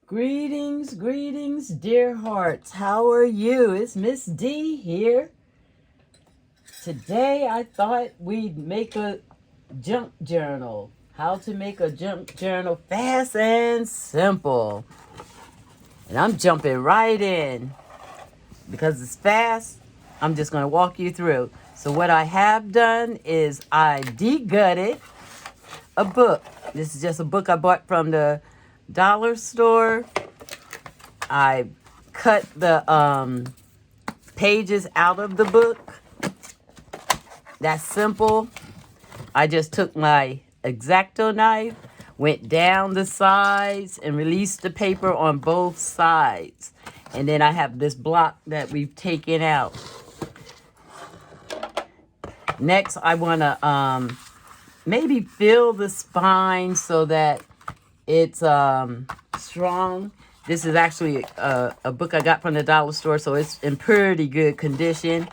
Greetings, greetings, dear hearts. How are you? It's Miss D here. Today I thought we'd make a junk journal. How to make a junk journal fast and simple. And I'm jumping right in. Because it's fast, I'm just going to walk you through. So what I have done is I de-gutted a book. This is just a book I bought from the dollar store. I cut the pages out of the book. That's simple. I just took my X-Acto knife, went down the sides, and released the paper on both sides. And then I have this block that we've taken out. Next, I want to maybe fill the spine so that it's strong. This is actually a book I got from the dollar store, so it's in pretty good condition.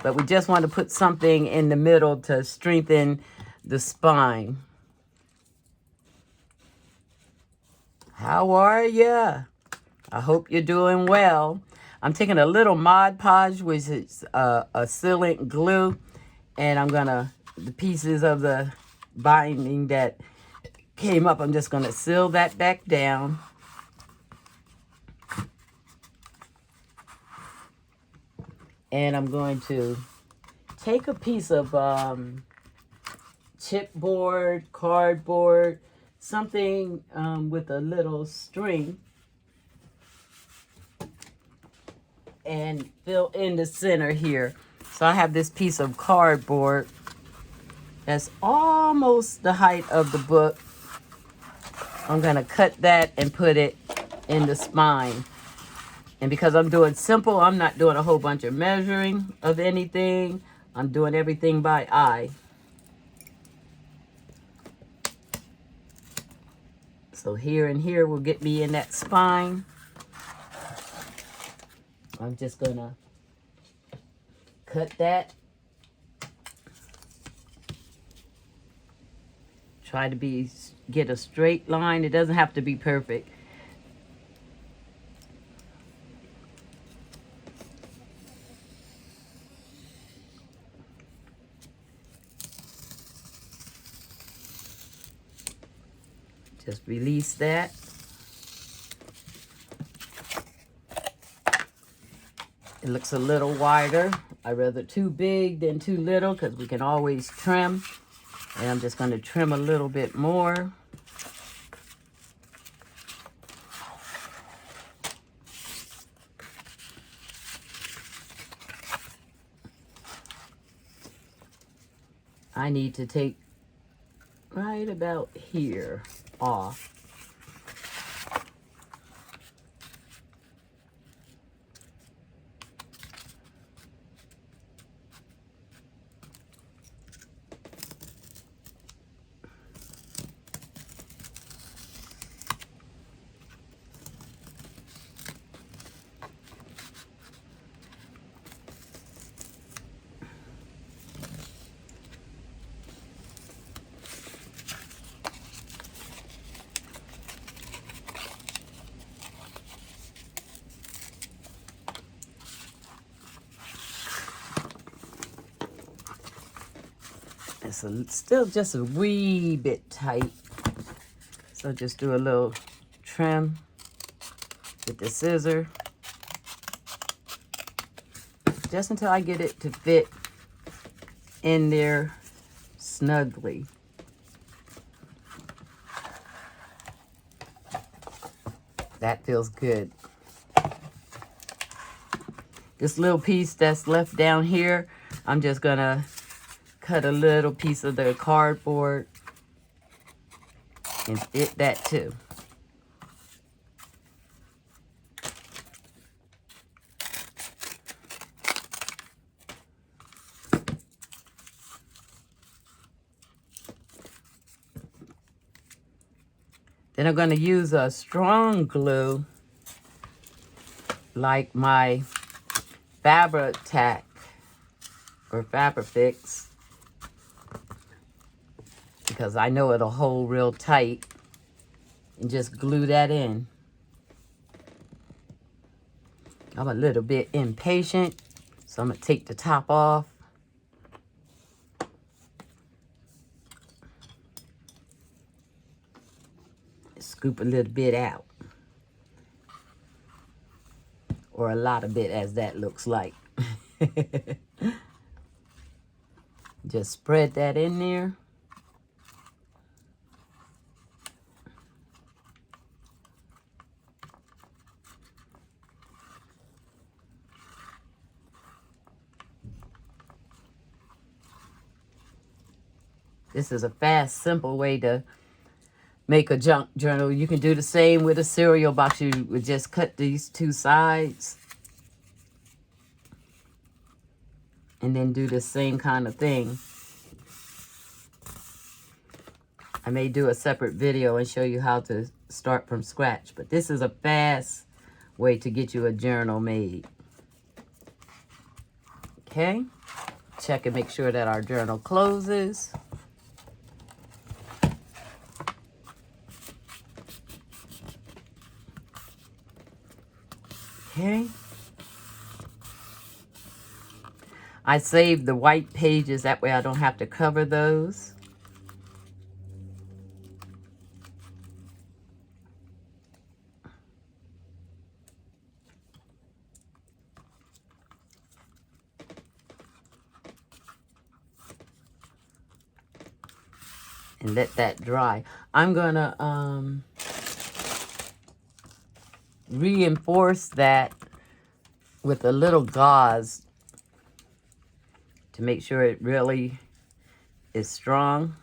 But we just want to put something in the middle to strengthen the spine. How are ya? I hope you're doing well. I'm taking a little Mod Podge, which is a sealant glue, and I'm gonna, the pieces of the binding that came up, I'm just gonna seal that back down. And I'm going to take a piece of chipboard, cardboard, something with a little string, and fill in the center here. So I have this piece of cardboard that's almost the height of the book. I'm going to cut that and put it in the spine. And because I'm doing simple, I'm not doing a whole bunch of measuring of anything. I'm doing everything by eye. So here and here will get me in that spine. I'm just going to cut that. Try to get a straight line. It doesn't have to be perfect. Just release that. It looks a little wider. I'd rather too big than too little because we can always trim. And I'm just going to trim a little bit more. I need to take right about here off. It's still just a wee bit tight. So just do a little trim with the scissor. Just until I get it to fit in there snugly. That feels good. This little piece that's left down here, I'm just gonna cut a little piece of the cardboard and fit that too. Then I'm going to use a strong glue like my Fabri-Tac or Fabri-Fix, because I know it'll hold real tight, and just glue that in. I'm a little bit impatient, so I'm going to take the top off. Scoop a little bit out. Or a lot of it, as that looks like. Just spread that in there. This is a fast, simple way to make a junk journal. You can do the same with a cereal box. You would just cut these two sides and then do the same kind of thing. I may do a separate video and show you how to start from scratch, but this is a fast way to get you a journal made. Okay, check and make sure that our journal closes. Okay. I saved the white pages, that way I don't have to cover those. And let that dry. I'm gonna reinforce that with a little gauze to make sure it really is strong.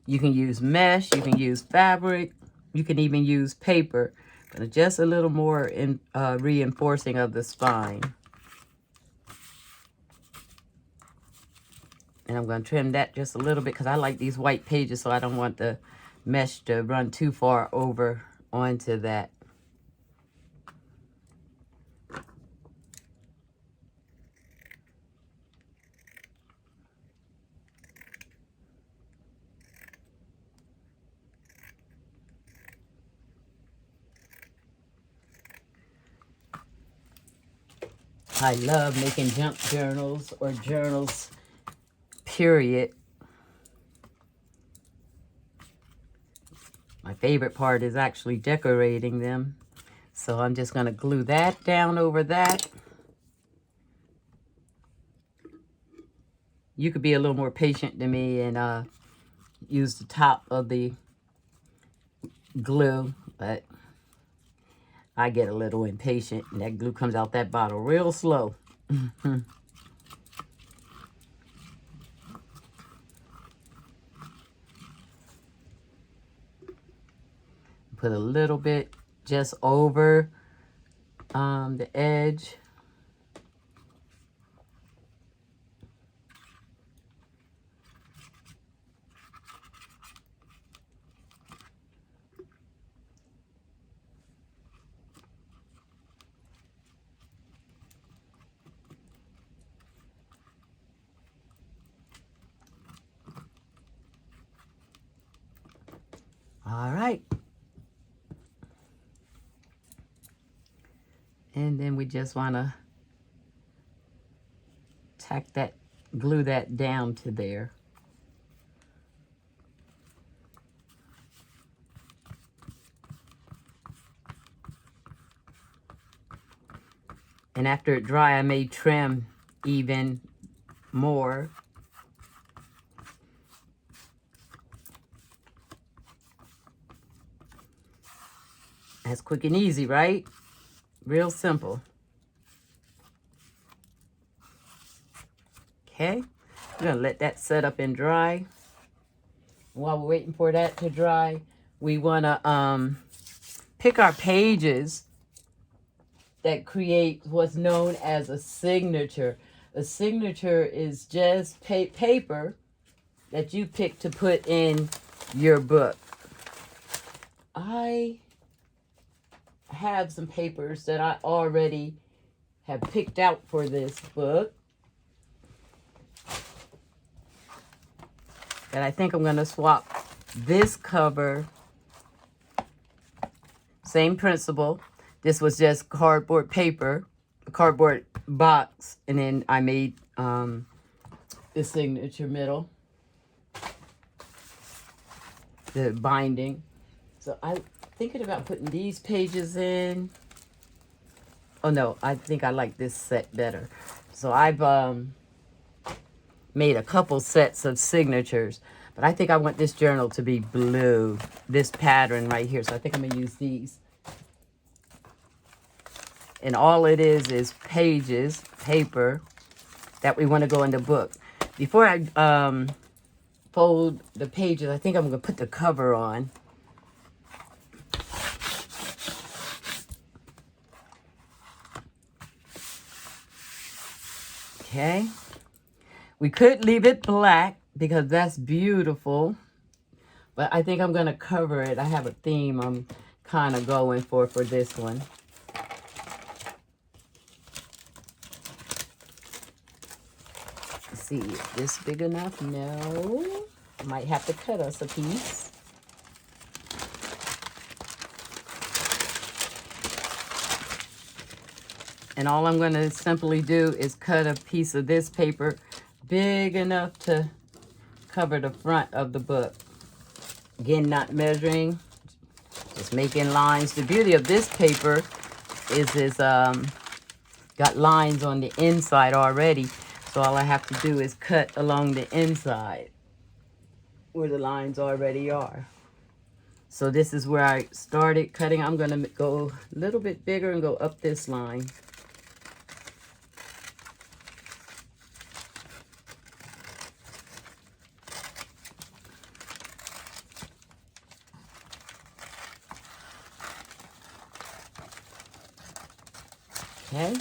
You can use mesh, you can use fabric, you can even use paper, but just a little more in reinforcing of the spine. And I'm going to trim that just a little bit because I like these white pages, so I don't want the mesh to run too far over onto that. I love making junk journals or journals, period. My favorite part is actually decorating them. So I'm just going to glue that down over that. You could be a little more patient than me and use the top of the glue, but I get a little impatient and that glue comes out that bottle real slow. Put a little bit just over the edge. All right. And then we just want to tack that, glue that down to there. And after it dry, I may trim even more. That's quick and easy, right? Real simple. Okay, we're gonna let that set up and dry. While we're waiting for that to dry, we wanna pick our pages that create what's known as a signature. A signature is just paper that you pick to put in your book. I have some papers that I already have picked out for this book. And I think I'm going to swap this cover Same principle. This was just cardboard paper, a cardboard box, and then I made the signature middle, the binding. So I'm thinking about putting these pages in. Oh no, I think I like this set better. So I've made a couple sets of signatures, but I think I want this journal to be blue, this pattern right here. So I think I'm gonna use these. And all it is pages, paper, that we want to go in the book. Before I fold the pages, I think I'm gonna put the cover on. Okay. We could leave it black because that's beautiful, but I think I'm gonna cover it. I have a theme I'm kind of going for this one. Let's see, is this big enough? No. I might have to cut us a piece. And all I'm going to simply do is cut a piece of this paper big enough to cover the front of the book. Again, not measuring, just making lines. The beauty of this paper is it's got lines on the inside already. So all I have to do is cut along the inside where the lines already are. So this is where I started cutting. I'm going to go a little bit bigger and go up this line. Okay.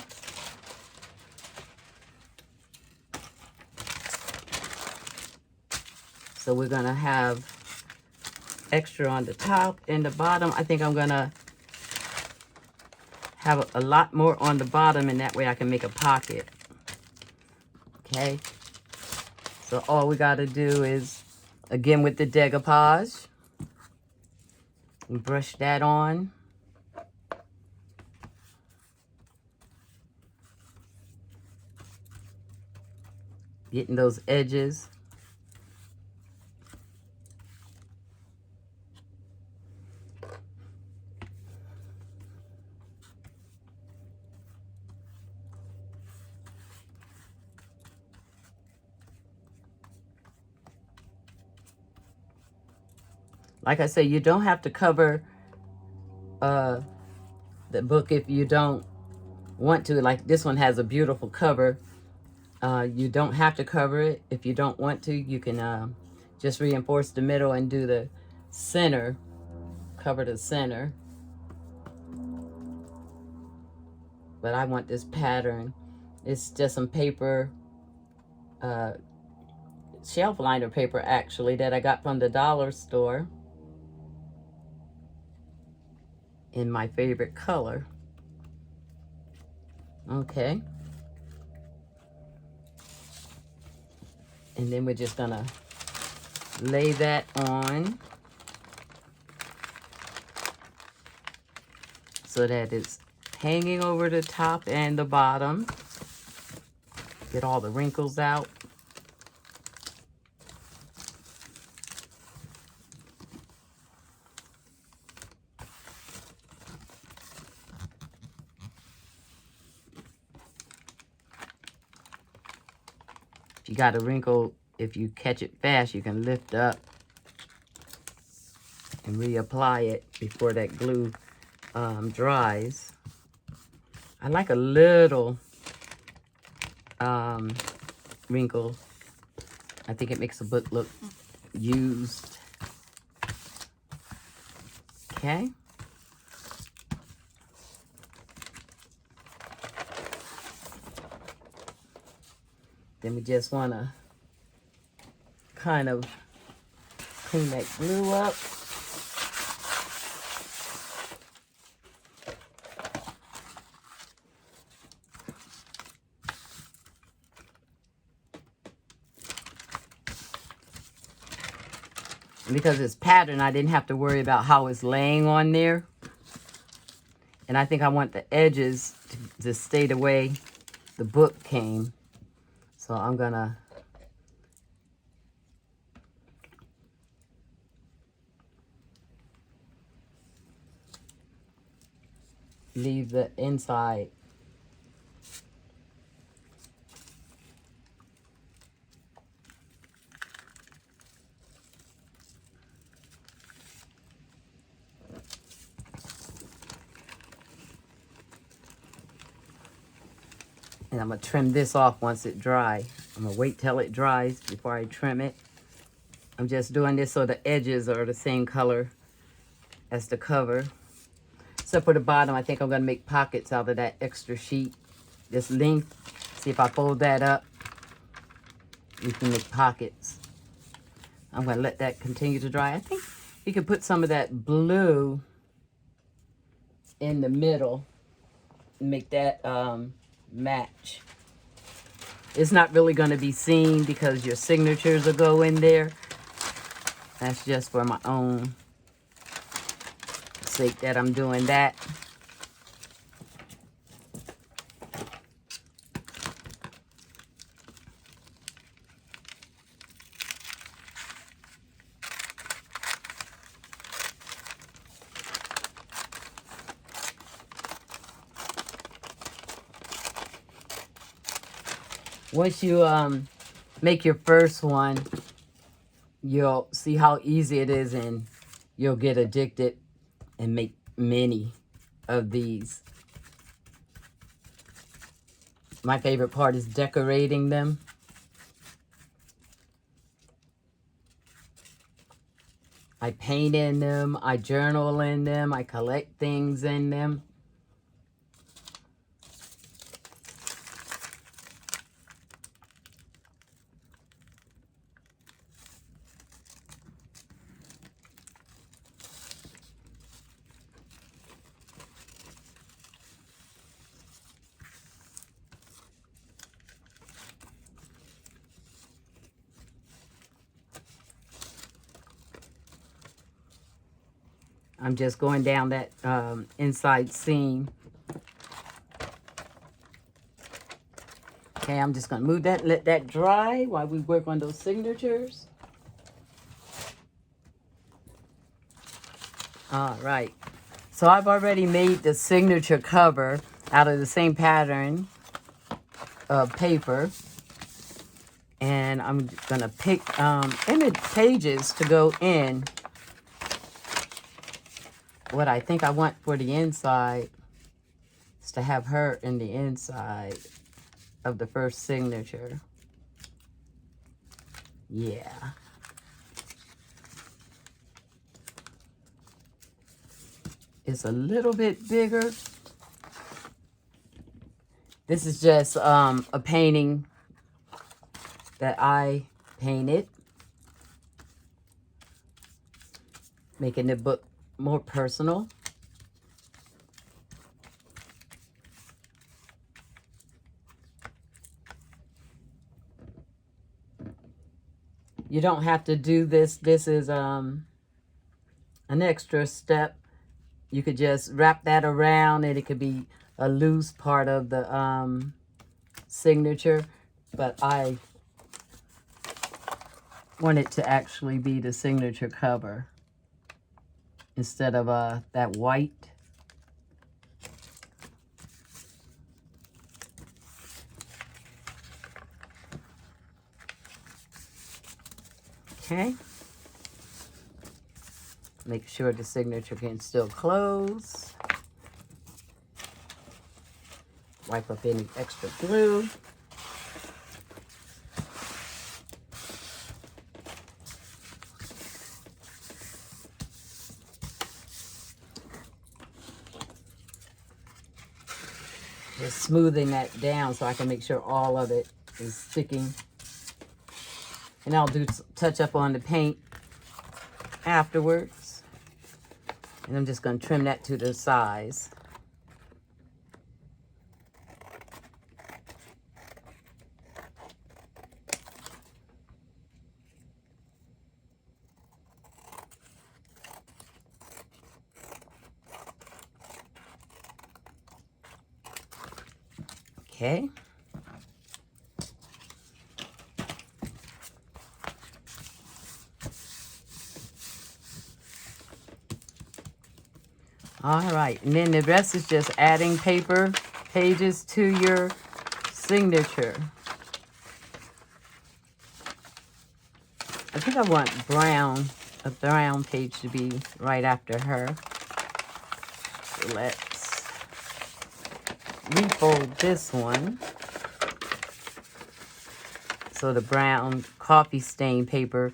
So we're going to have extra on the top and the bottom. I think I'm going to have a lot more on the bottom, and that way I can make a pocket. Okay. So all we got to do is, again with the decoupage, brush that on. Getting those edges. Like I say, you don't have to cover the book if you don't want to. Like this one has a beautiful cover. You don't have to cover it. If you don't want to, you can just reinforce the middle and do the center, cover the center. But I want this pattern. It's just some paper, shelf liner paper actually, that I got from the dollar store in my favorite color. Okay. And then we're just gonna lay that on so that it's hanging over the top and the bottom. Get all the wrinkles out. If you got a wrinkle, if you catch it fast, you can lift up and reapply it before that glue dries. I like a little wrinkle. I think it makes the book look used. Okay. Then we just want to kind of clean that glue up. And because it's pattern, I didn't have to worry about how it's laying on there. And I think I want the edges to stay the way the book came. So I'm going to leave the inside. And I'm going to trim this off once it dries. I'm going to wait till it dries before I trim it. I'm just doing this so the edges are the same color as the cover. Except for the bottom, I think I'm going to make pockets out of that extra sheet. This length. See if I fold that up, we can make pockets. I'm going to let that continue to dry. I think you could put some of that blue in the middle and make that match. It's not really going to be seen because your signatures will go in there. That's just for my own sake that I'm doing that. Once you make your first one, you'll see how easy it is, and you'll get addicted and make many of these. My favorite part is decorating them. I paint in them, I journal in them, I collect things in them. I'm just going down that inside seam. Okay, I'm just going to move that and let that dry while we work on those signatures. All right. So I've already made the signature cover out of the same pattern of paper. And I'm going to pick image pages to go in. What I think I want for the inside is to have her in the inside of the first signature. Yeah. It's a little bit bigger. This is just a painting that I painted, making the book more personal. You don't have to do this. This is an extra step. You could just wrap that around and it could be a loose part of the signature, but I want it to actually be the signature cover instead of that white. Okay. Make sure the signature can still close. Wipe up any extra glue. Just smoothing that down so I can make sure all of it is sticking. And I'll do touch up on the paint afterwards. And I'm just going to trim that to the size. Okay. All right, and then the rest is just adding paper pages to your signature. I think I want a brown page to be right after her. So let's refold this one. So the brown coffee stain paper,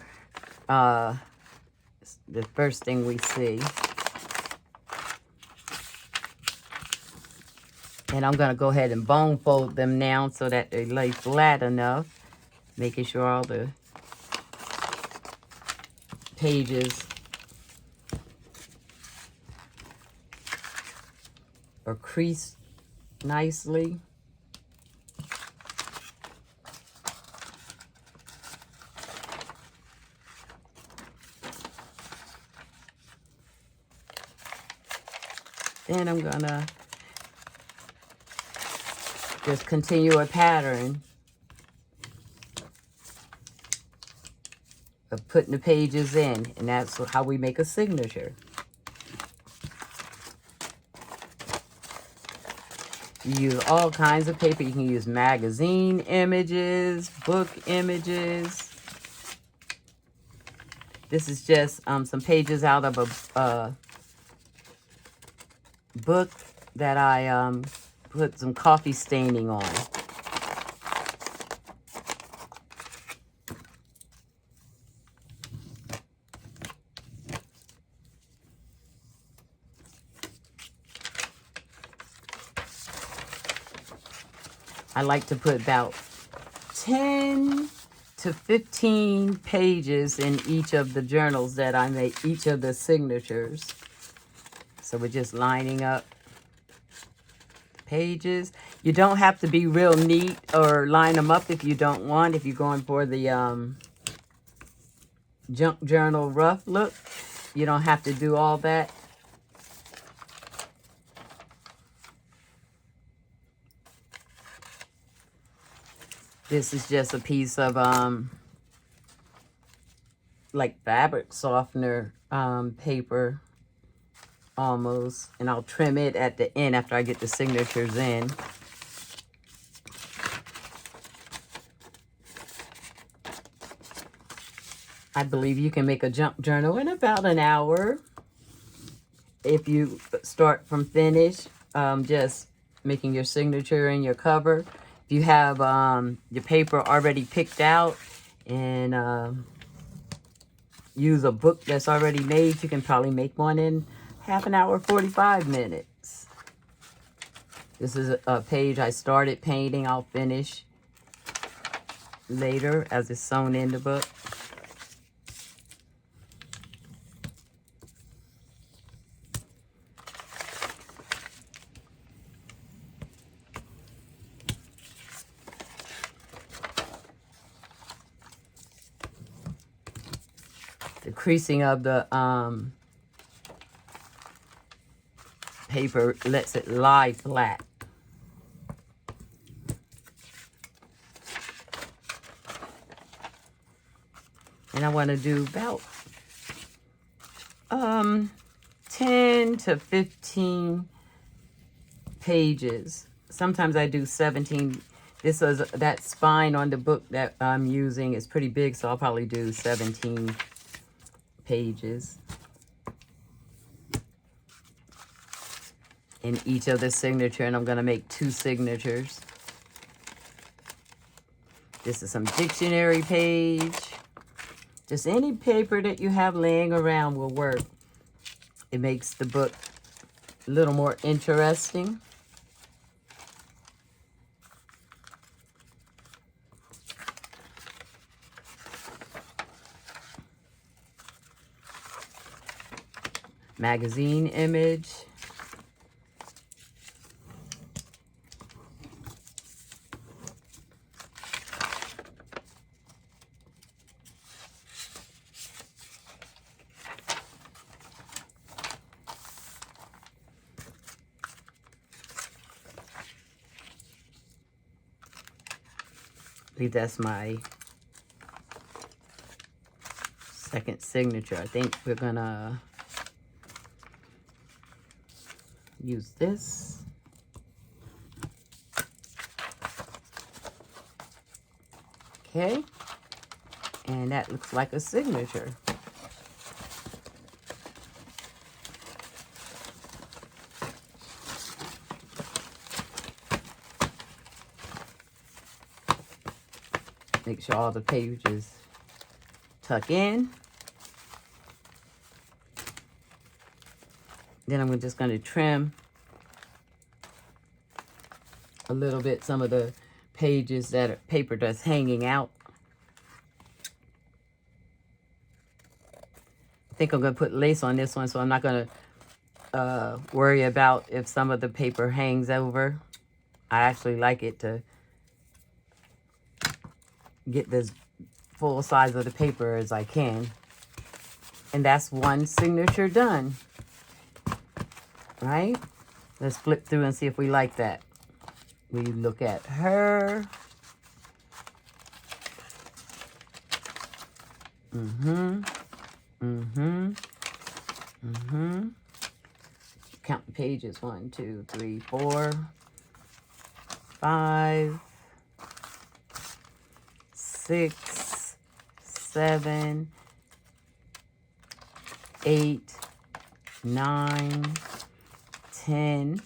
is the first thing we see. And I'm going to go ahead and bone fold them now so that they lay flat enough, making sure all the pages are creased nicely. Then I'm going to just continue a pattern of putting the pages in, and that's how we make a signature. You use all kinds of paper. You can use magazine images, book images. This is just some pages out of a book that I put some coffee staining on. I like to put about 10 to 15 pages in each of the journals that I make, each of the signatures. So we're just lining up the pages. You don't have to be real neat or line them up if you don't want. If you're going for the junk journal rough look, you don't have to do all that. This is just a piece of like fabric softener paper almost, and I'll trim it at the end after I get the signatures in. I believe you can make a junk journal in about an hour if you start from finish, just making your signature and your cover. If you have your paper already picked out and use a book that's already made, you can probably make one in half an hour, 45 minutes. This is a page I started painting. I'll finish later as it's sewn in the book. The creasing of the paper lets it lie flat. And I want to do about 10 to 15 pages. Sometimes I do 17. This is that spine on the book that I'm using is pretty big, so I'll probably do 17 pages in each of the signature, and I'm going to make 2 signatures. This is some dictionary page. Just any paper that you have laying around will work. It makes the book a little more interesting. Magazine image. believe that's my second signature. I think we're gonna use this. Okay, and that looks like a signature. Make sure all the pages tuck in. Then I'm just going to trim a little bit some of the pages that are paper that's hanging out. I think I'm going to put lace on this one, so I'm not going to worry about if some of the paper hangs over. I actually like it to get this full size of the paper as I can. And that's one signature done. Right? Let's flip through and see if we like that. We look at her. Count the pages. 1, 2, 3, 4, 5, 6, 7, 8, 9, 10,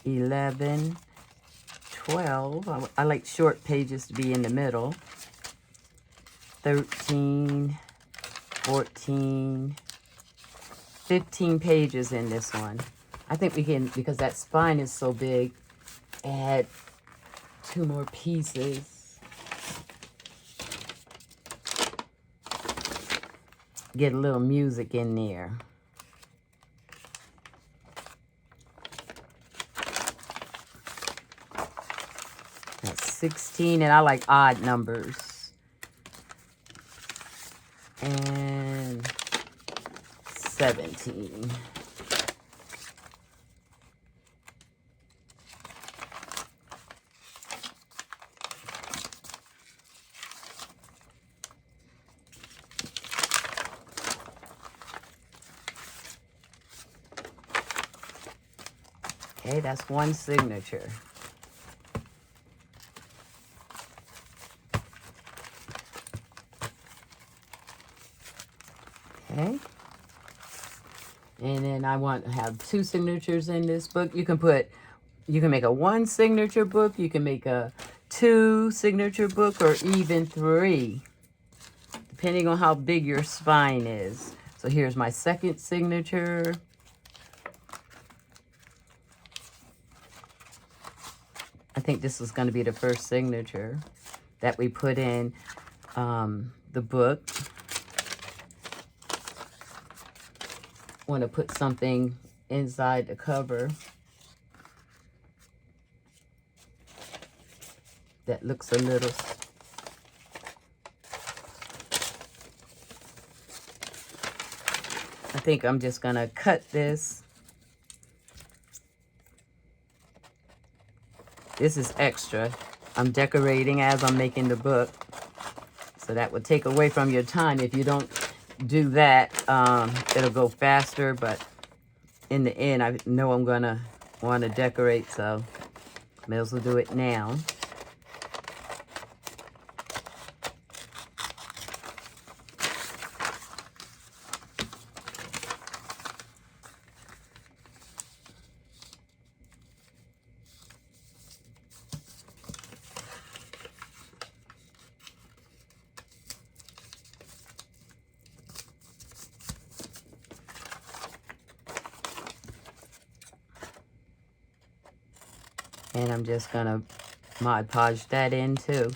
11, 12. I like short pages to be in the middle. 13, 14, 15 pages in this one. I think we can, because that spine is so big, add 2 more pieces. Get a little music in there. That's 16, and I like odd numbers. And 17. Okay, that's one signature. Okay. And then I want to have 2 signatures in this book. You can make a 1 signature book. You can make a 2 signature book, or even 3, depending on how big your spine is. So here's my second signature. I think this is going to be the first signature that we put in the book. Want to put something inside the cover that looks a little... I think I'm just going to cut this. This is extra. I'm decorating as I'm making the book. So that would take away from your time. If you don't do that, it'll go faster. But in the end, I know I'm going to want to decorate. So may as well do it now. And I'm just going to Mod Podge that in too.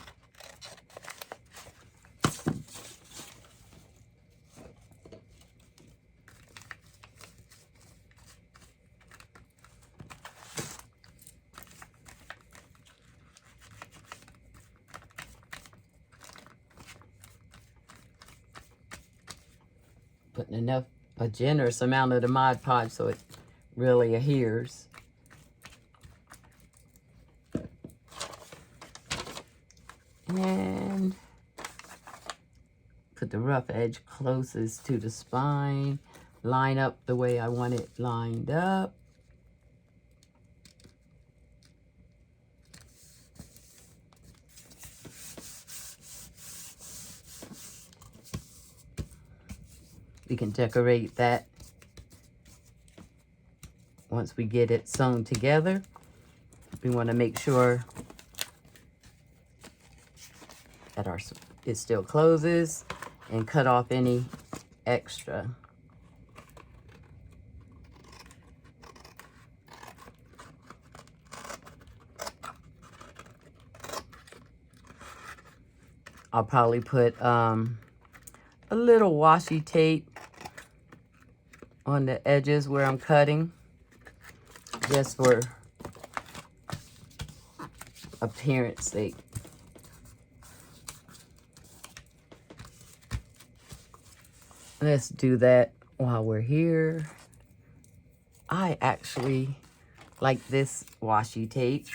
Putting enough, a generous amount of the Mod Podge so it really adheres. And put the rough edge closest to the spine. Line up the way I want it lined up. We can decorate that once we get it sewn together. We want to make sure that it still closes and cut off any extra. I'll probably put a little washi tape on the edges where I'm cutting, just for appearance sake. Let's do that while we're here. I actually like this washi tape.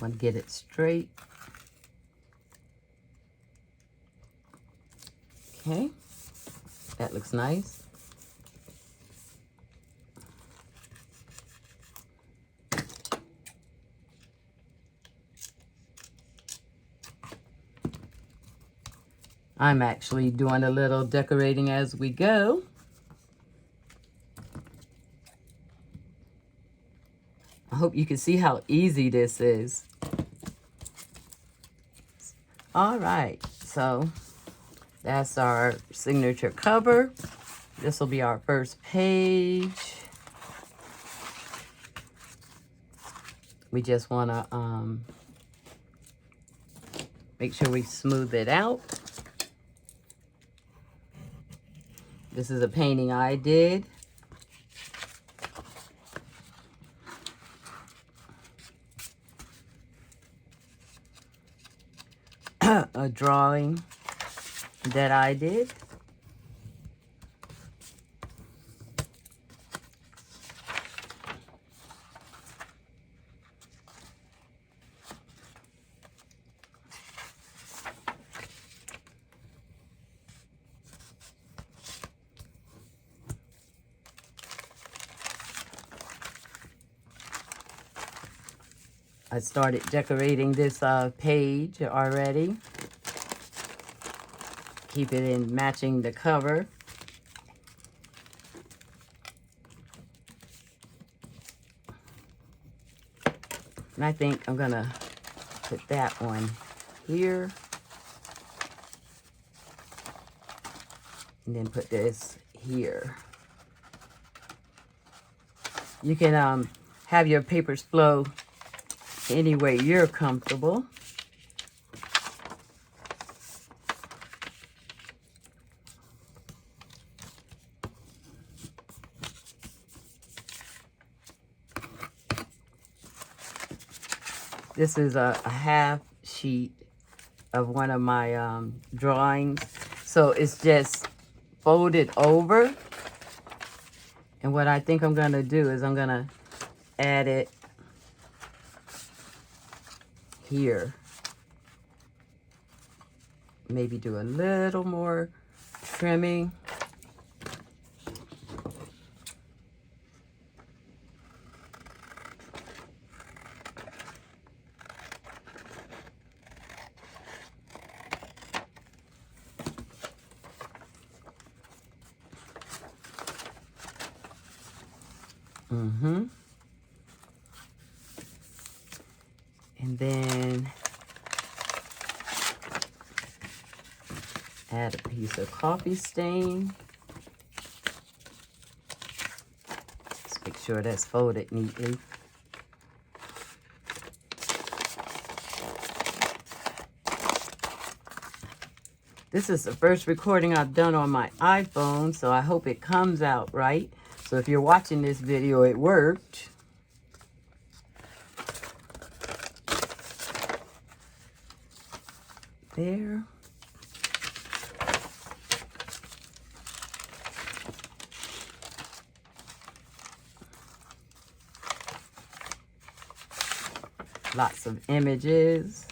Want to get it straight. Okay, that looks nice. I'm actually doing a little decorating as we go. I hope you can see how easy this is. All right, so that's our signature cover. This will be our first page. We just want to make sure we smooth it out. This is a painting I did. A drawing that I did. I started decorating this page already. Keep it in matching the cover. And I think I'm gonna put that one here. And then put this here. You can have your papers flow any way you're comfortable. This is a half sheet of one of my drawings. So it's just folded over. And what I think I'm gonna do is I'm gonna add it here. Maybe do a little more trimming. And then add a piece of coffee stain. Just make sure that's folded neatly. This is the first recording I've done on my iPhone, so I hope it comes out right. So if you're watching this video, it worked. there. Lots of images.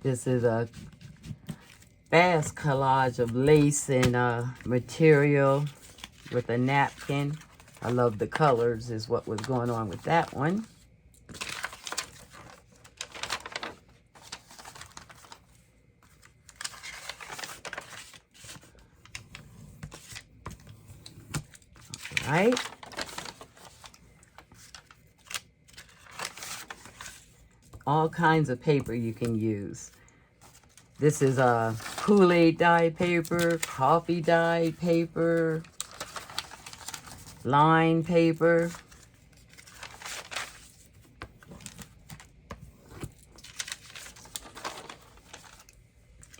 This is a fast collage of lace and material with a napkin. I love the colors is what was going on with that one. All right. All kinds of paper you can use. This is a Kool-Aid dyed paper, coffee dyed paper, line paper.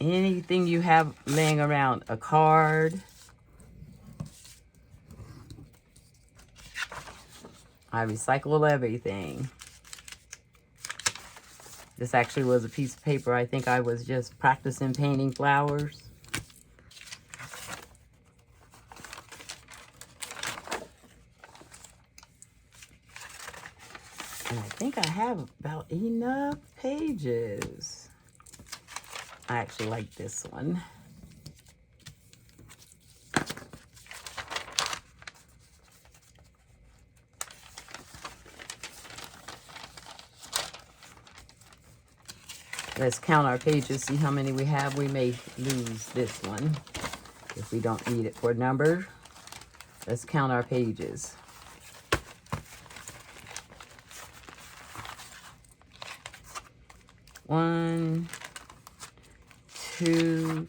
Anything you have laying around, a card. I recycle everything. This actually was a piece of paper. I think I was just practicing painting flowers. And I think I have about enough pages. I actually like this one. Let's count our pages, see how many we have. We may lose this one if we don't need it for a number. Let's count our pages. One, 2,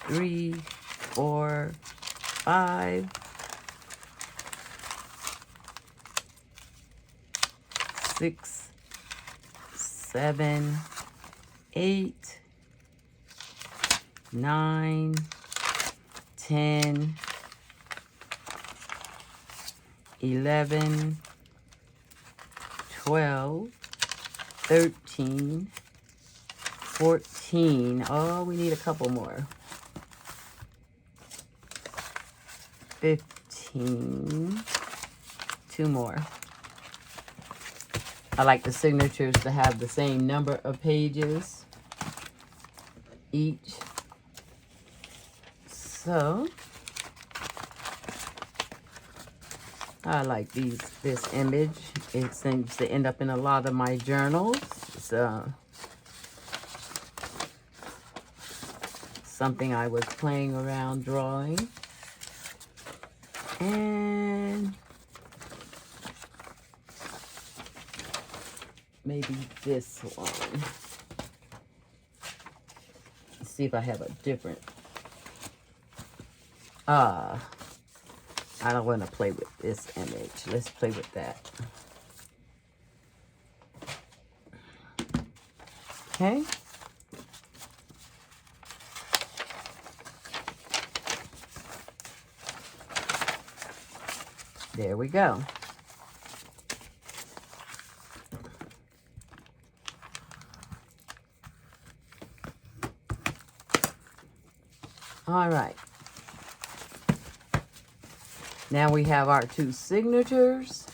3, 4, 5, 6, 7, 8, 9, 10, 11, 12, 13, 14. Oh, we need a couple more. 15. 2 more. I like the signatures to have the same number of pages each. So I like this image. It seems to end up in a lot of my journals. It's something I was playing around drawing. And maybe this one. Let's see if I have a different. I don't want to play with this image. Let's play with that. Okay. There we go. All right. Now we have our 2 signatures.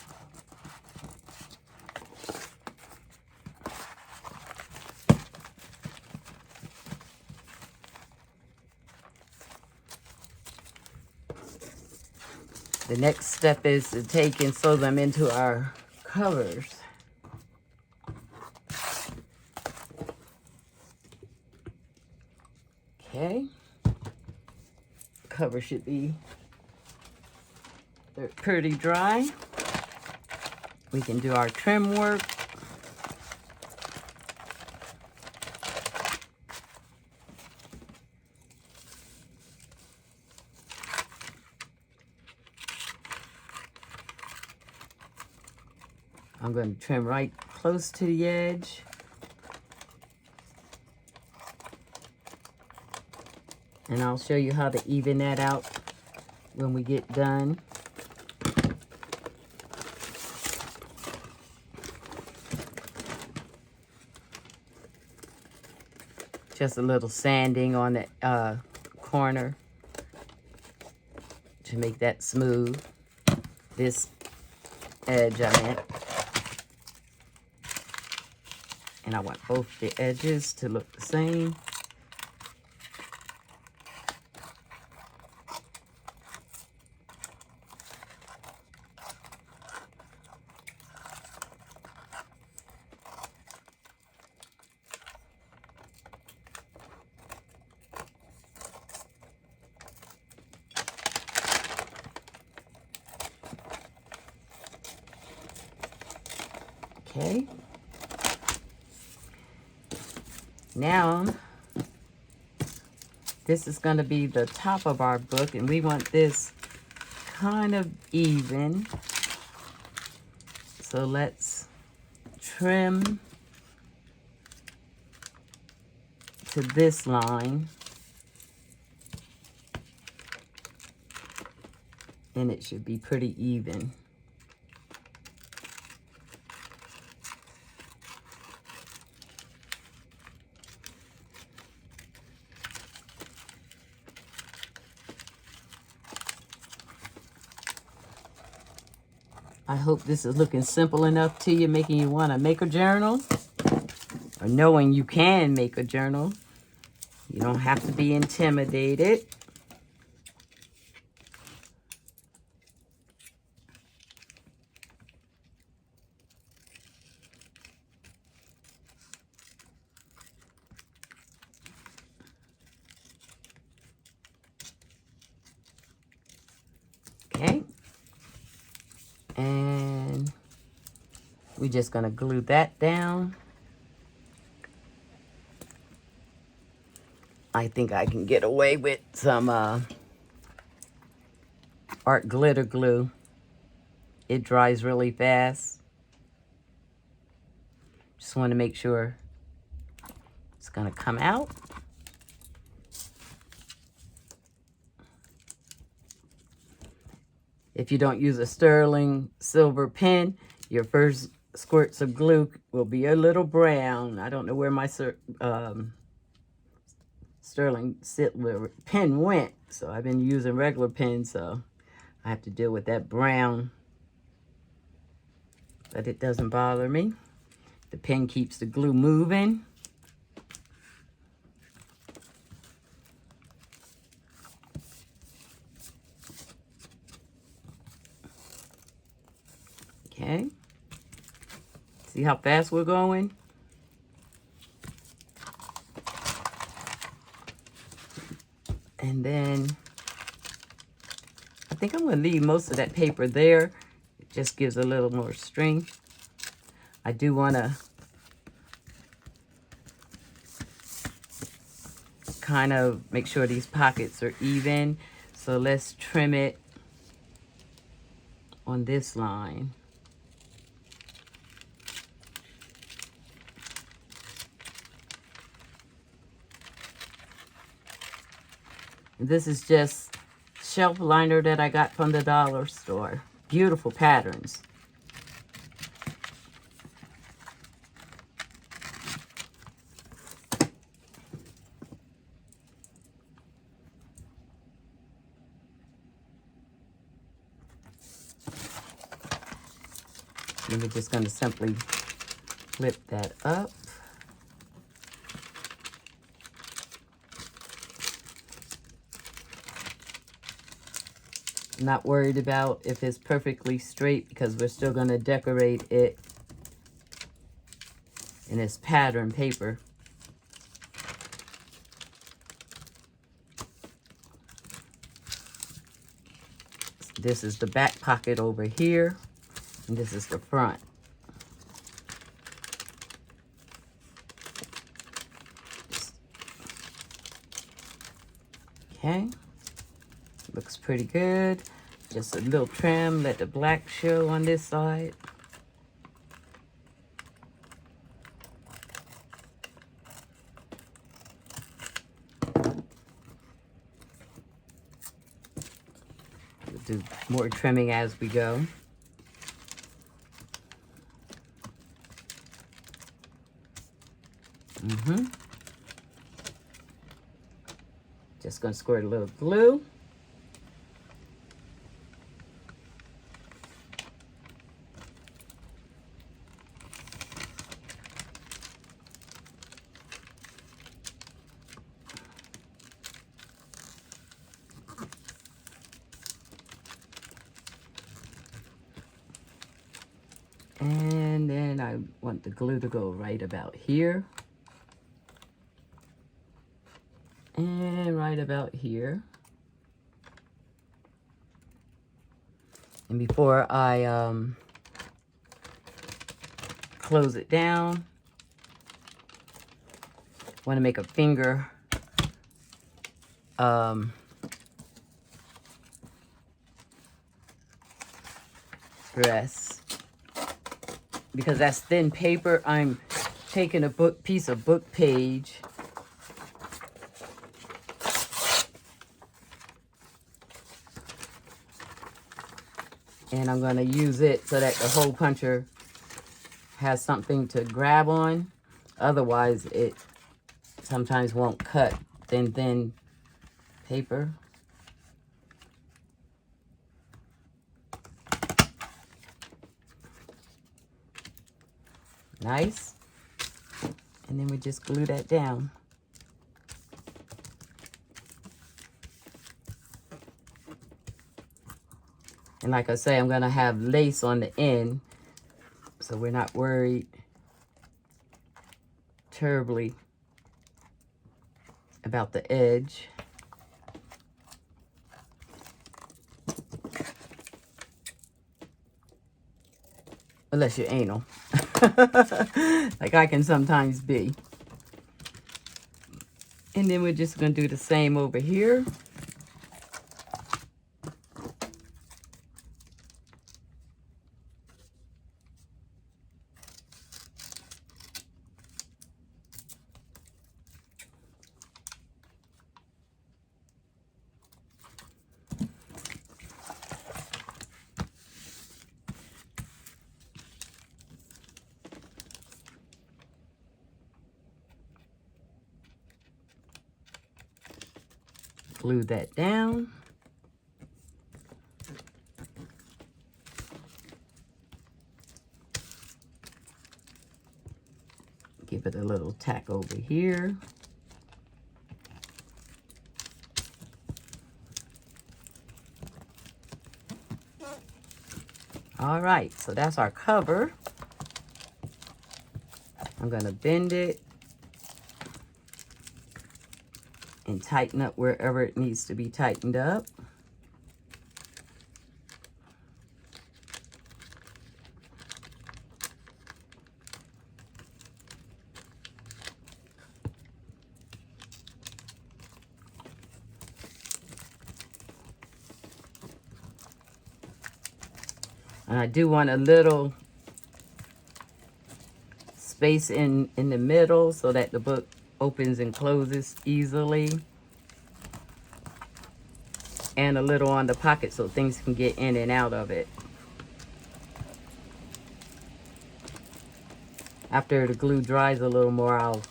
The next step is to take and sew them into our covers. Okay. Cover should be pretty dry. We can do our trim work. I'm going to trim right close to the edge. And I'll show you how to even that out when we get done. Just a little sanding on the corner to make that smooth. This edge I meant. And I want both the edges to look the same. Okay. Now, this is going to be the top of our book, and we want this kind of even. So let's trim to this line, and it should be pretty even. I hope this is looking simple enough to you, making you want to make a journal, or knowing you can make a journal. You don't have to be intimidated. Okay. And we're just going to glue that down. I think I can get away with some art glitter glue. It dries really fast. Just want to make sure it's going to come out. If you don't use a sterling silver pen, your first squirts of glue will be a little brown. I don't know where my sterling silver pen went, so I've been using regular pens, so I have to deal with that brown. But it doesn't bother me. The pen keeps the glue moving. Okay. See how fast we're going? And then I think I'm going to leave most of that paper there. It just gives a little more strength. I do want to kind of make sure these pockets are even. So let's trim it on this line. This is just shelf liner that I got from the dollar store. Beautiful patterns. And we're just going to simply flip that up. Not worried about if it's perfectly straight because we're still going to decorate it in this pattern paper. This is the back pocket over here, and this is the front. Okay, looks pretty good. Just a little trim, let the black show on this side. do more trimming as we go. Just gonna squirt a little glue. And then I want the glue to go right about here. And right about here. And before I close it down, I want to make a finger rest. Because that's thin paper, I'm taking a piece of book page and I'm going to use it so that the hole puncher has something to grab on. Otherwise, it sometimes won't cut thin paper. Nice. And then we just glue that down. And like I say, I'm going to have lace on the end, so we're not worried terribly about the edge. Unless you're anal. Like I can sometimes be. And then we're just going to do the same over here. Glue that down. Give it a little tack over here. All right, so that's our cover. I'm going to bend it and tighten up wherever it needs to be tightened up. And I do want a little space in the middle so that the book opens and closes easily. And a little on the pocket so things can get in and out of it. After the glue dries a little more, I'll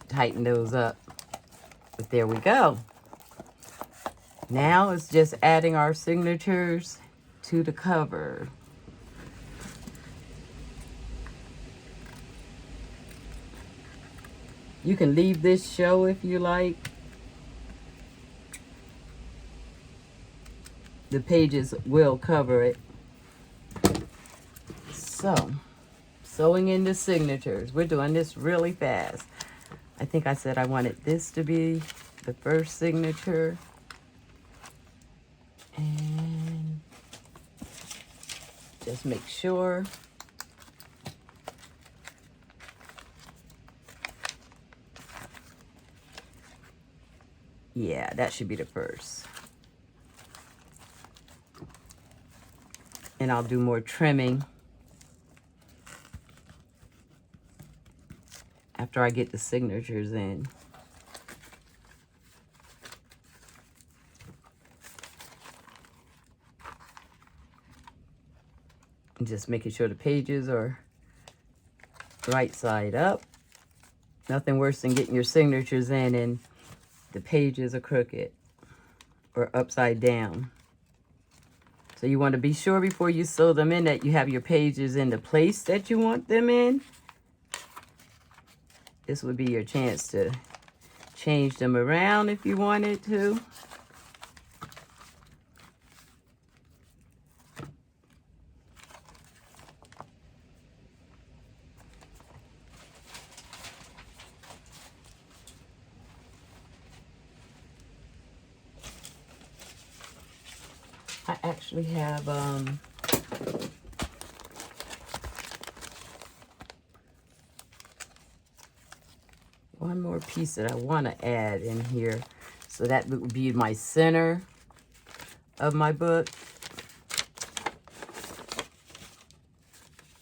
tighten those up. But there we go. Now it's just adding our signatures to the cover. You can leave this show if you like. The pages will cover it. So, sewing in the signatures. We're doing this really fast. I think I said I wanted this to be the first signature. And just make sure. Yeah, that should be the first. And I'll do more trimming after I get the signatures in. And just making sure the pages are right side up. Nothing worse than getting your signatures in and the pages are crooked or upside down. So you want to be sure before you sew them in that you have your pages in the place that you want them in. This would be your chance to change them around if you wanted to. I actually have one more piece that I want to add in here. So that would be my center of my book.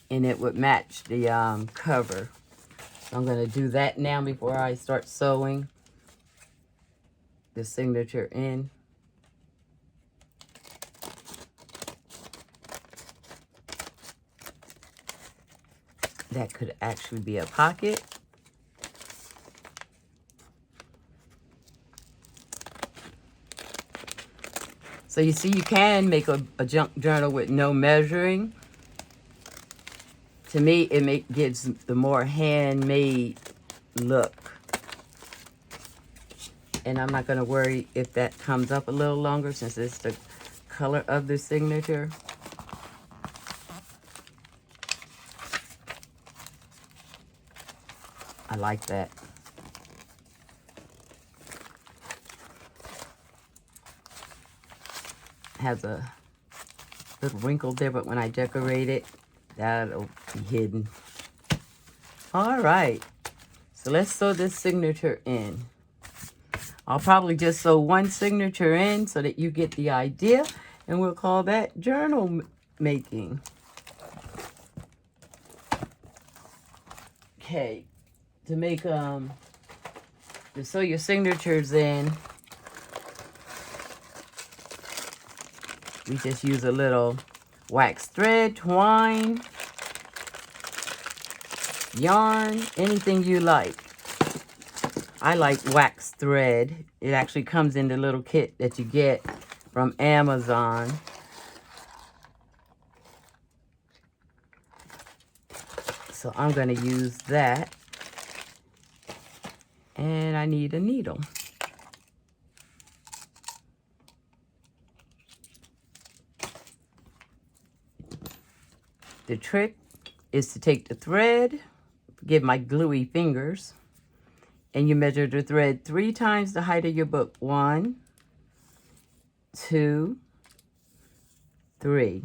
And it would match the cover. So I'm going to do that now before I start sewing the signature in. That could actually be a pocket. So you see, you can make a junk journal with no measuring. To me, it gives the more handmade look. And I'm not going to worry if that comes up a little longer since it's the color of the signature. I like that. Has a little wrinkle there, but when I decorate it, that'll be hidden. All right. So let's sew this signature in. I'll probably just sew one signature in so that you get the idea, and we'll call that journal making. Okay. To make to sew your signatures in, we just use a little wax thread, twine, yarn, anything you like. I like wax thread. It actually comes in the little kit that you get from Amazon. So I'm going to use that. And I need a needle. The trick is to take the thread, forgive my gluey fingers, and you measure the thread 3 times the height of your book. 1, 2, 3.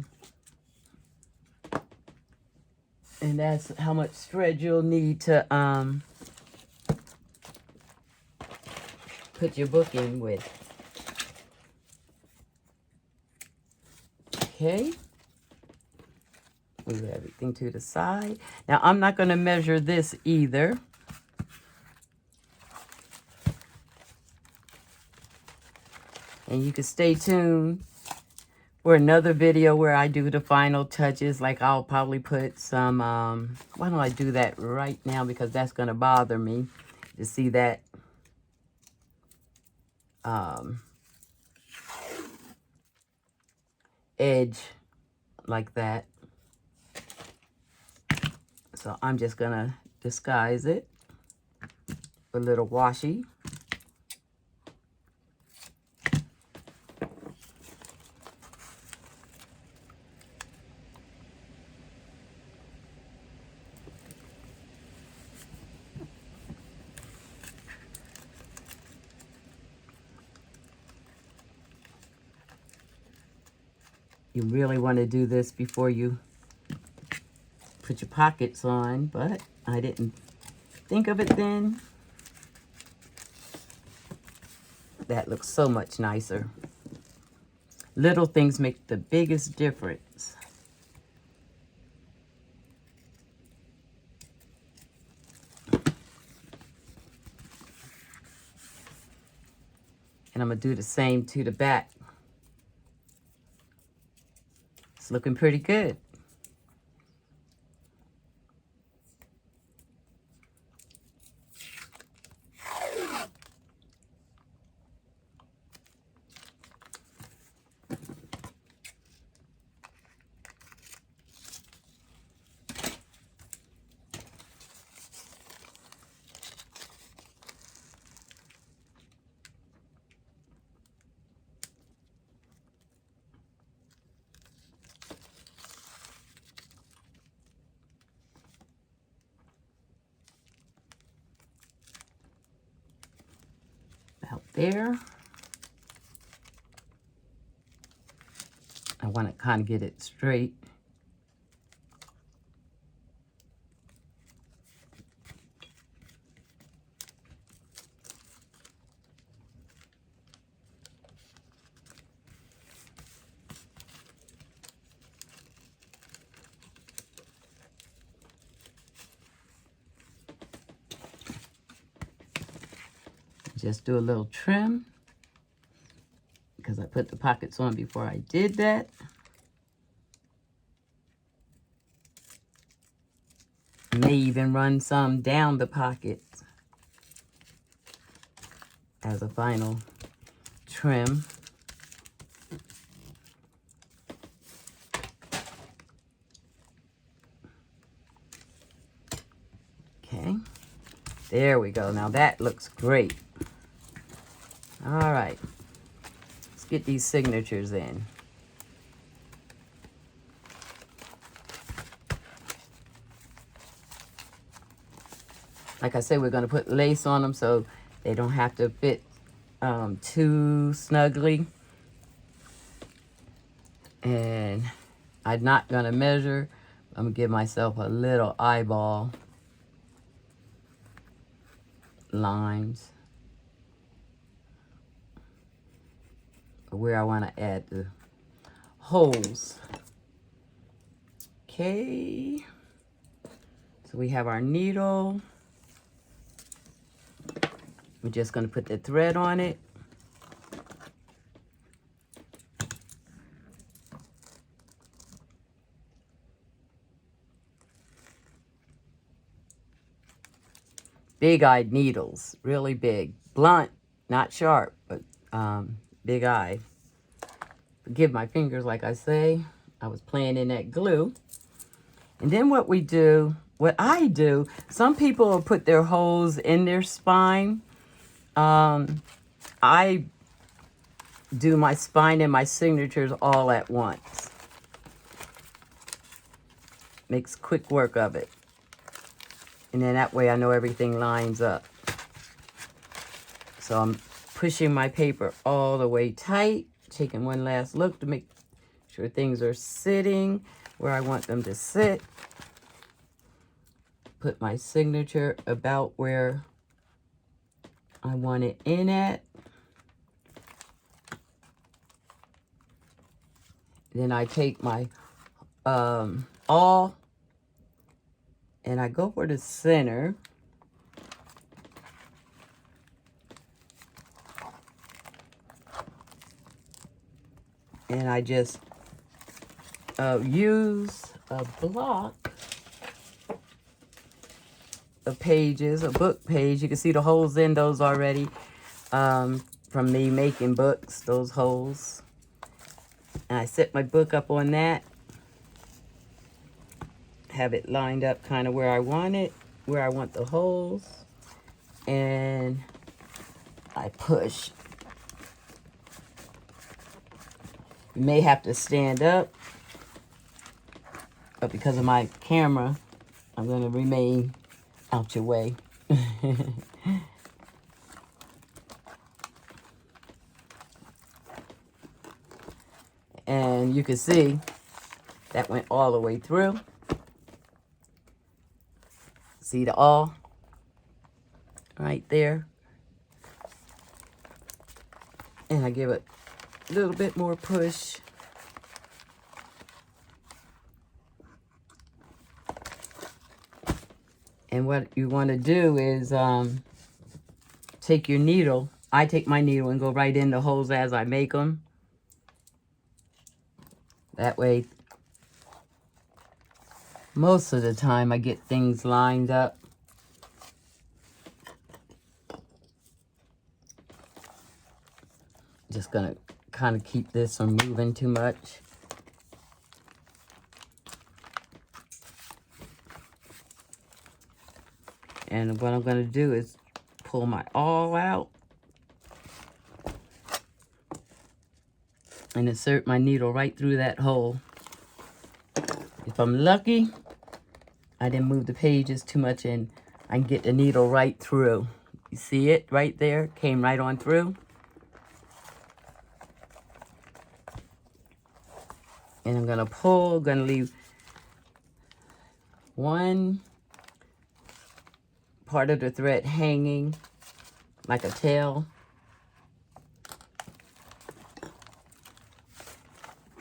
And that's how much thread you'll need to put your book in with. Okay. Move everything to the side. Now, I'm not going to measure this either. And you can stay tuned for another video where I do the final touches. Like I'll probably put some, why don't I do that right now? Because that's going to bother me to see that edge like that. So I'm just going to disguise it with a little washi. You really want to do this before you put your pockets on, but I didn't think of it then. That looks so much nicer. Little things make the biggest difference. And I'm going to do the same to the back. It's looking pretty good. there. I want to kind of get it straight. Just do a little trim because I put the pockets on before I did that. May even run some down the pockets as a final trim. Okay, there we go. Now that looks great. All right, let's get these signatures in. Like I said, we're going to put lace on them so they don't have to fit too snugly. And I'm not going to measure. I'm going to give myself a little eyeball lines where I want to add the holes. Okay. So we have our needle. We're just going to put the thread on it. Big-eyed needles, really big. Blunt, not sharp, but big-eyed. Forgive my fingers, like I say. I was playing in that glue. And then what I do, some people will put their holes in their spine. I do my spine and my signatures all at once. Makes quick work of it. And then that way I know everything lines up. So I'm pushing my paper all the way tight, taking one last look to make sure things are sitting where I want them to sit. Put my signature about where I want it in at. Then I take my awl and I go for the center. And I just use a block of pages, a book page. You can see the holes in those already from me making books, those holes. And I set my book up on that. Have it lined up kind of where I want it, where I want the holes. And I push. You may have to stand up, but because of my camera, I'm going to remain out your way. And you can see that went all the way through. See the awl right there. And I give it a little bit more push. And what you want to do is take your needle. I take my needle and go right in the holes as I make them. That way, most of the time I get things lined up. Just gonna kind of keep this from moving too much. And what I'm gonna do is pull my awl out and insert my needle right through that hole. If I'm lucky, I didn't move the pages too much and I can get the needle right through. You see it right there? Came right on through. And I'm going to pull, going to leave one part of the thread hanging like a tail.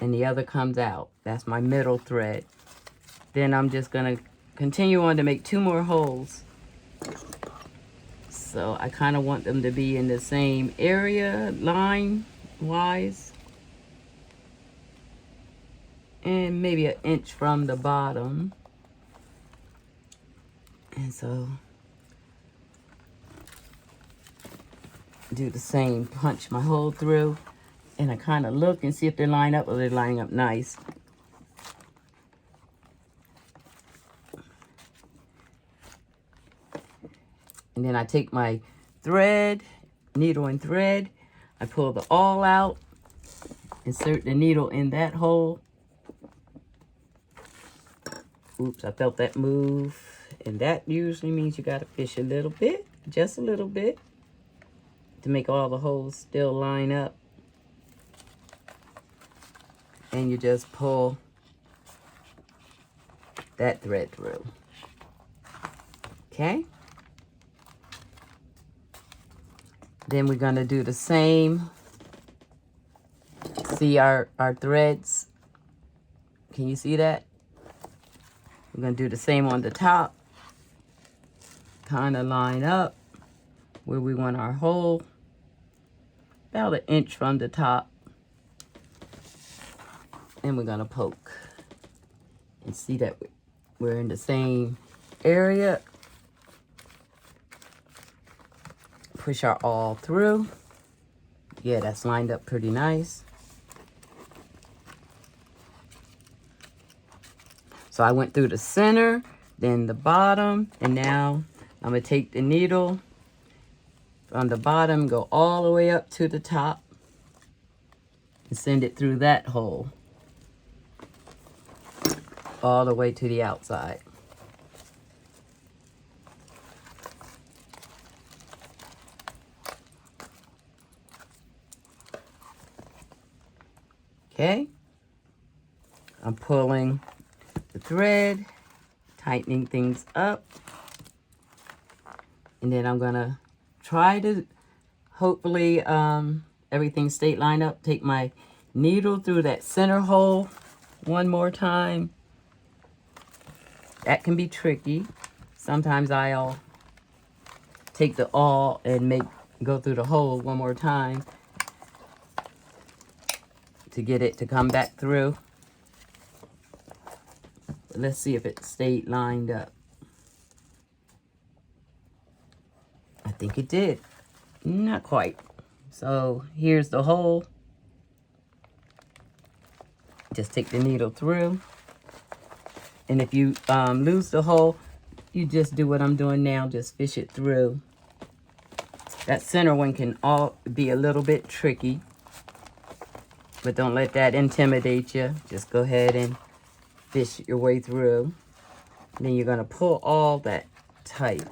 And the other comes out. That's my middle thread. Then I'm just going to continue on to make 2 more holes. So I kind of want them to be in the same area, line-wise. And maybe 1 inch from the bottom. And so do the same, punch my hole through, and I kind of look and see if they line up or they're lining up nice. And then I take my thread, needle and thread, I pull the awl out, insert the needle in that hole. Oops, I felt that move. And that usually means you got to fish a little bit, just a little bit, to make all the holes still line up. And you just pull that thread through. Okay? Then we're going to do the same. See our threads? Can you see that? We're going to do the same on the top. Kind of line up where we want our hole. About 1 inch from the top. And we're going to poke. And see that we're in the same area. Push our awl through. Yeah, that's lined up pretty nice. So I went through the center, then the bottom, and now I'm going to take the needle from the bottom, go all the way up to the top, and send it through that hole, all the way to the outside. Okay, I'm pulling the thread, tightening things up, and then I'm gonna try to hopefully everything stay lined up. Take my needle through that center hole one more time. That can be tricky. Sometimes I'll take the awl and go through the hole one more time to get it to come back through. But let's see if it stayed lined up. I think it did. Not quite. So here's the hole. Just take the needle through. And if you lose the hole, you just do what I'm doing now. Just fish it through. That center one can be a little bit tricky. But don't let that intimidate you. Just go ahead and fish your way through. And then you're going to pull all that tight.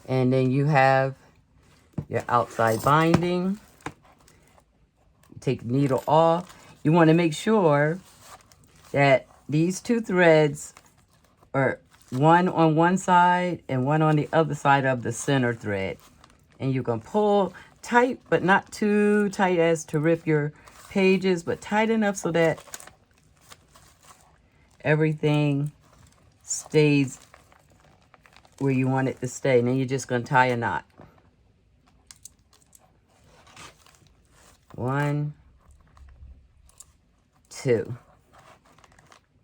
And then you have your outside binding. Take the needle off. You want to make sure that these 2 threads are one on one side and one on the other side of the center thread. And you can pull tight, but not too tight as to rip your pages, but tight enough so that everything stays where you want it to stay. And then you're just going to tie a knot. 1, 2.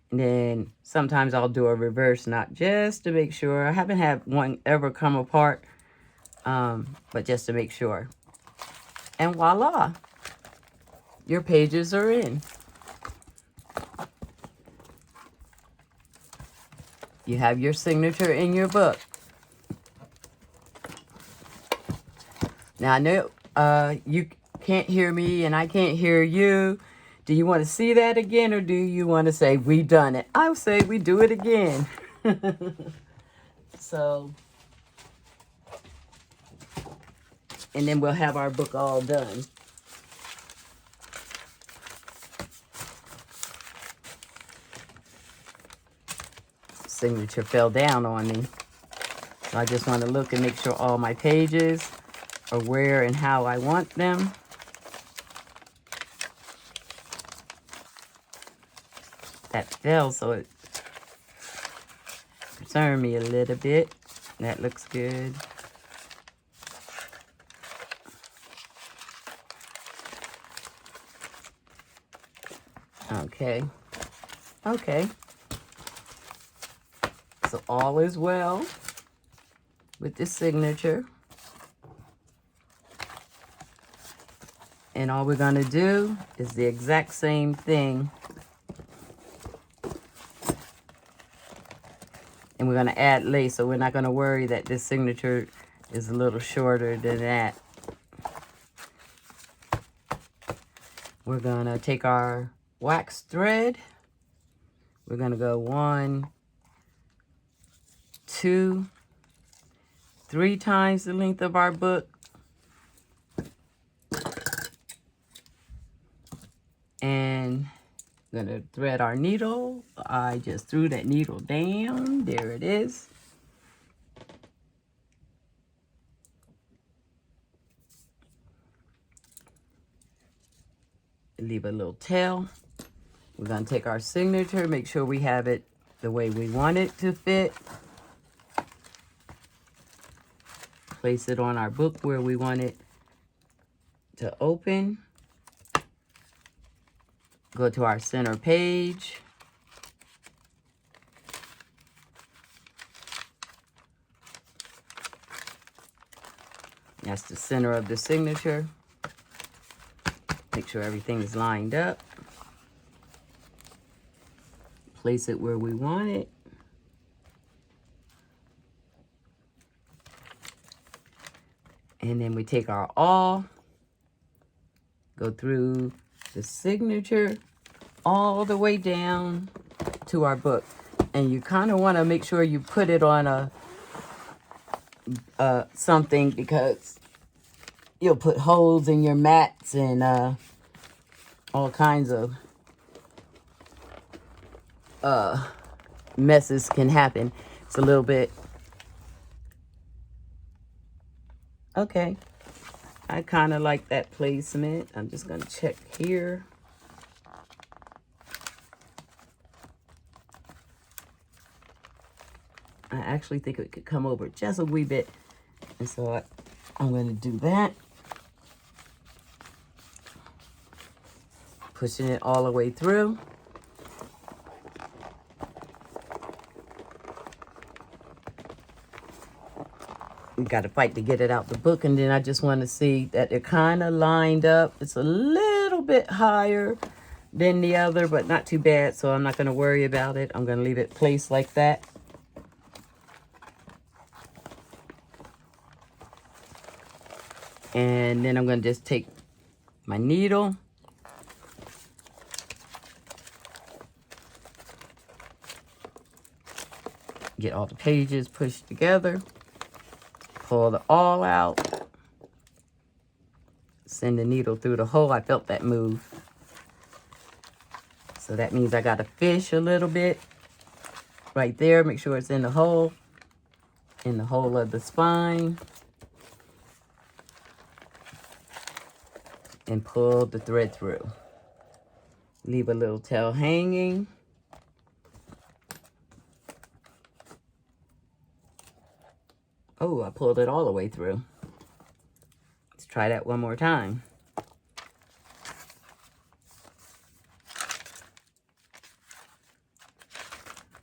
And then sometimes I'll do a reverse knot just to make sure. I haven't had one ever come apart, but just to make sure. And voila, your pages are in. You have your signature in your book. Now I know you can't hear me and I can't hear you. Do you want to see that again, or do you want to say we done it? I would say we do it again. So, and then we'll have our book all done. signature fell down on me. So I just want to look and make sure all my pages are where and how I want them. That fell, so it concerned me a little bit. That looks good. Okay. Okay. So all is well with the signature. And all we're going to do is the exact same thing. And we're going to add lace, so we're not going to worry that this signature is a little shorter than that. We're going to take our wax thread. We're going to go 1, 2, 3 times the length of our book. And we're going to thread our needle. I just threw that needle down. There it is. Leave a little tail. We're going to take our signature, make sure we have it the way we want it to fit. Place it on our book where we want it to open. Go to our center page. That's the center of the signature. Make sure everything is lined up. Place it where we want it. And then we take our awl, go through the signature all the way down to our book. And you kind of want to make sure you put it on something, because you'll put holes in your mats and all kinds of messes can happen. It's a little bit... Okay. I kind of like that placement. I'm just going to check here. I actually think it could come over just a wee bit. And so I'm going to do that. Pushing it all the way through. We got to fight to get it out the book. And then I just want to see that they're kind of lined up. It's a little bit higher than the other, but not too bad. So I'm not going to worry about it. I'm going to leave it placed like that. And then I'm going to just take my needle. Get all the pages pushed together. Pull the awl out. Send the needle through the hole. I felt that move. So that means I got to fish a little bit right there. Make sure it's in the hole of the spine. And pull the thread through. Leave a little tail hanging. Oh, I pulled it all the way through. Let's try that one more time.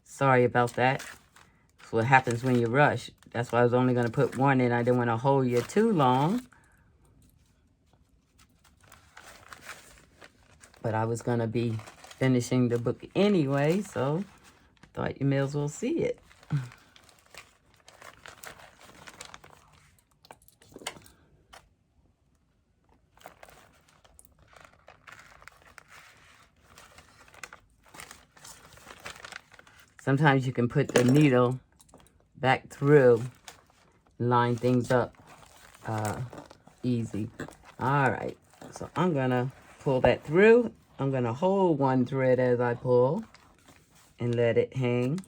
Sorry about that. That's what happens when you rush. That's why I was only going to put one in. I didn't want to hold you too long. But I was going to be finishing the book anyway, so I thought you may as well see it. Sometimes you can put the needle back through, line things up easy. All right, so I'm going to pull that through. I'm going to hold one thread as I pull and let it hang.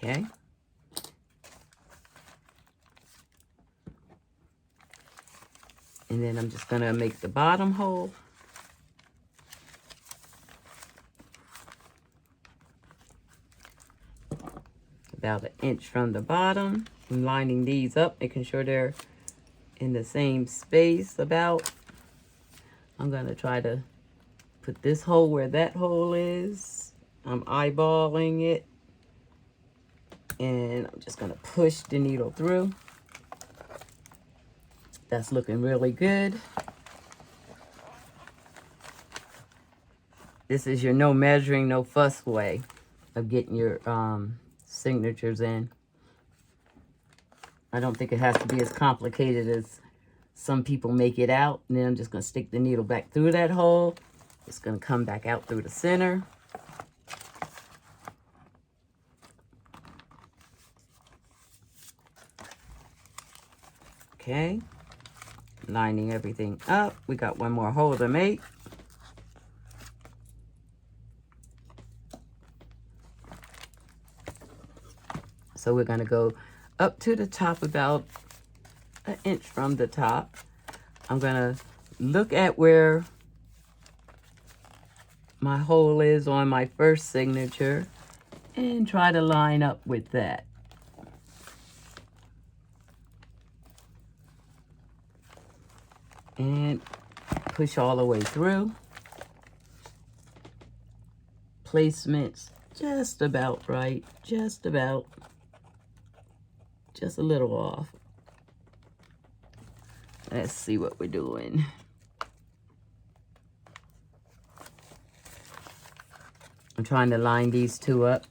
Okay. And then I'm just going to make the bottom hole. About 1 inch from the bottom. I'm lining these up, making sure they're in the same space about. I'm going to try to put this hole where that hole is. I'm eyeballing it. And I'm just going to push the needle through. That's looking really good. This is your no measuring, no fuss way of getting your signatures in. I don't think it has to be as complicated as some people make it out. And then I'm just going to stick the needle back through that hole. It's going to come back out through the center. Okay. Lining everything up. We got one more hole to make. So we're going to go up to the top about 1 inch from the top. I'm going to look at where my hole is on my first signature and try to line up with that. And push all the way through. Placements just about right, just about. Just a little off. Let's see what we're doing. I'm trying to line these two up.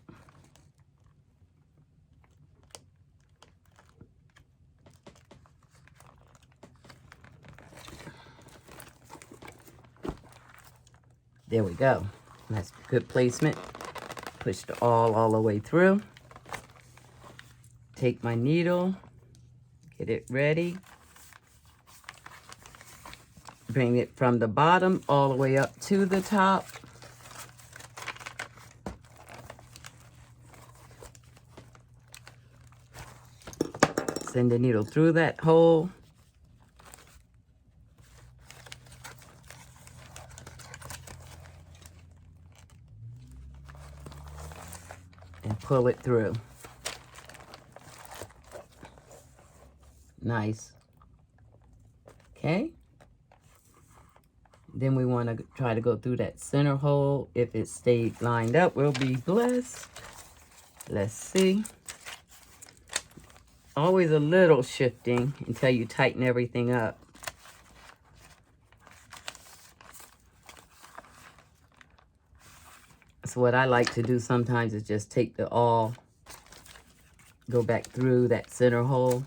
There we go. That's good placement. Push the all the way through. Take my needle, get it ready. Bring it from the bottom all the way up to the top. Send the needle through that hole. And pull it through. Nice. Okay. Then we want to try to go through that center hole. If it stayed lined up, we'll be blessed. Let's see. Always a little shifting until you tighten everything up. So what I like to do sometimes is just take the awl, go back through that center hole.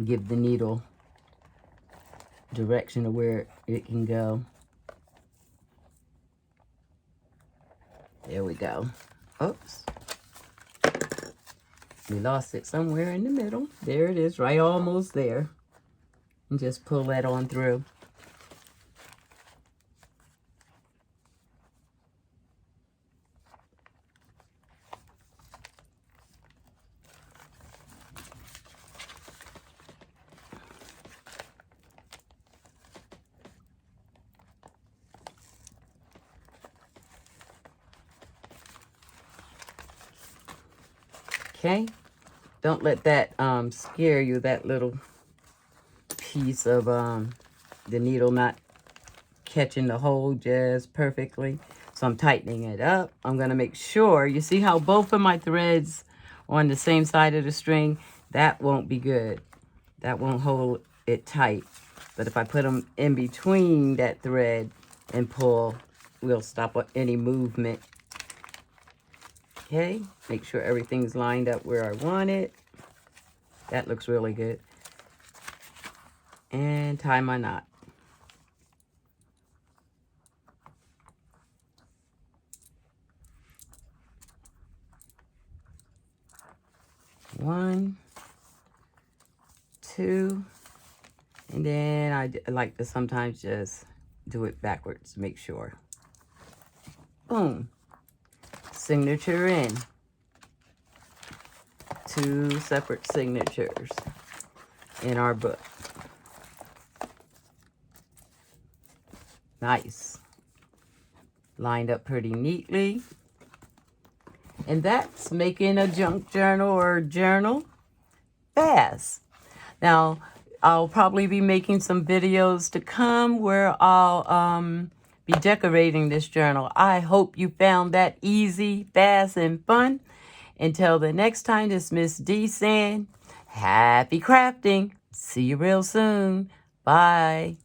Give the needle direction of where it can go. There we go. Oops. We lost it somewhere in the middle. There it is, right almost there. And just pull that on through. Okay, don't let that scare you, that little piece of the needle not catching the hole just perfectly. So I'm tightening it up. I'm going to make sure, you see how both of my threads are on the same side of the string? That won't be good. That won't hold it tight. But if I put them in between that thread and pull, we'll stop any movement. Okay, make sure everything's lined up where I want it. That looks really good. And tie my knot. One, two, And then I like to sometimes just do it backwards to make sure. Boom. Signature in. 2 separate signatures in our book. Nice. Lined up pretty neatly. And that's making a junk journal or journal fast. Now, I'll probably be making some videos to come where I'll be decorating this journal. I hope you found that easy, fast, and fun. Until the next time, this is Miss D saying, happy crafting. See you real soon. Bye.